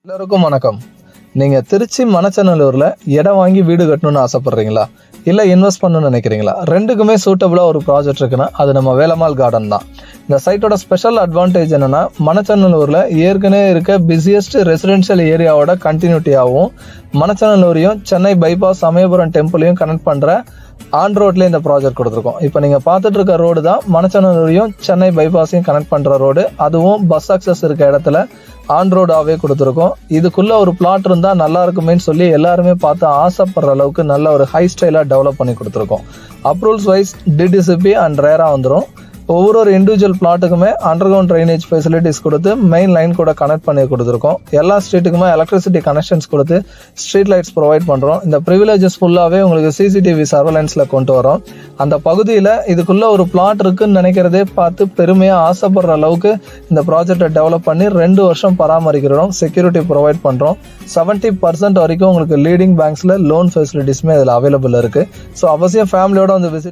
எல்லோருக்கும் வணக்கம். நீங்கள் திருச்சி மணச்சநல்லூரில் இடம் வாங்கி வீடு கட்டணும்னு ஆசைப்பட்றீங்களா, இல்லை இன்வெஸ்ட் பண்ணணும்னு நினைக்கிறீங்களா? ரெண்டுக்குமே சூட்டபுளாக ஒரு ப்ராஜெக்ட் இருக்குன்னா அது நம்ம வேலம்மாள் கார்டன் தான். இந்த சைட்டோட ஸ்பெஷல் அட்வான்டேஜ் என்னென்னா, மணச்சநல்லூரில் ஏற்கனவே இருக்க பிஸியஸ்ட் ரெசிடென்ஷியல் ஏரியாவோட கண்டினியூட்டியாகவும் மணச்சநல்லூரையும் சென்னை பைபாஸ் சமயபுரம் டெம்பிளையும் கனெக்ட் பண்ணுற ஆன் ரோட்லேயே இந்த ப்ராஜெக்ட் கொடுத்துருக்கோம். இப்போ நீங்கள் பார்த்துட்டு இருக்க ரோடு தான் மணச்சநல்லூரையும் சென்னை பைபாஸையும் கனெக்ட் பண்ணுற ரோடு. அதுவும் பஸ் அக்சஸ் இருக்க இடத்துல ஆன் ரோடாகவே கொடுத்துருக்கோம். இதுக்குள்ளே ஒரு பிளாட் இருந்தால் நல்லா இருக்குமேன்னு சொல்லி எல்லாருமே பார்த்து ஆசைப்படுற அளவுக்கு நல்ல ஒரு ஹை ஸ்டைலாக டெவலப் பண்ணி கொடுத்துருக்கோம். அப்ரூவல்ஸ் வைஸ் டிடிசிபி அண்ட் ரேராக வந்துடும். ஒவ்வொரு இண்டிவிஜுவல் பிளாட்டுக்குமே அண்டர் கிரவுண்ட் ட்ரைனேஜ் ஃபெசிலிட்டிஸ் கொடுத்து மெயின் லைன் கூட கனெக்ட் பண்ணி கொடுத்துருக்கோம். எல்லா ஸ்ட்ரீட்டுக்குமே எலக்ட்ரிசிட்டி கனெக்ஷன்ஸ் கொடுத்து ஸ்ட்ரீட் லைட்ஸ் ப்ரொவைட் பண்ணுறோம். இந்த ப்ரிவிலேஜஸ் ஃபுல்லாகவே உங்களுக்கு சிசிடிவி சர்வலன்ஸில் கொண்டு வரோம். அந்த பகுதியில் இதுக்குள்ளே ஒரு பிளாட் இருக்குன்னு நினைக்கிறதே பார்த்து பெருமையாக ஆசைப்படுற அளவுக்கு இந்த ப்ராஜெக்டை டெவலப் பண்ணி 2 வருஷம் பராமரிக்கிறோம். செக்யூரிட்டி ப்ரொவைட் பண்ணுறோம். 70% வரைக்கும் உங்களுக்கு லீடிங் பேங்க்ஸில் லோன் ஃபெசிலிட்டிஸுமே இதில் அவைலபிள் இருக்குது. ஸோ அவசியம் ஃபேமிலியோட வந்து விசிட்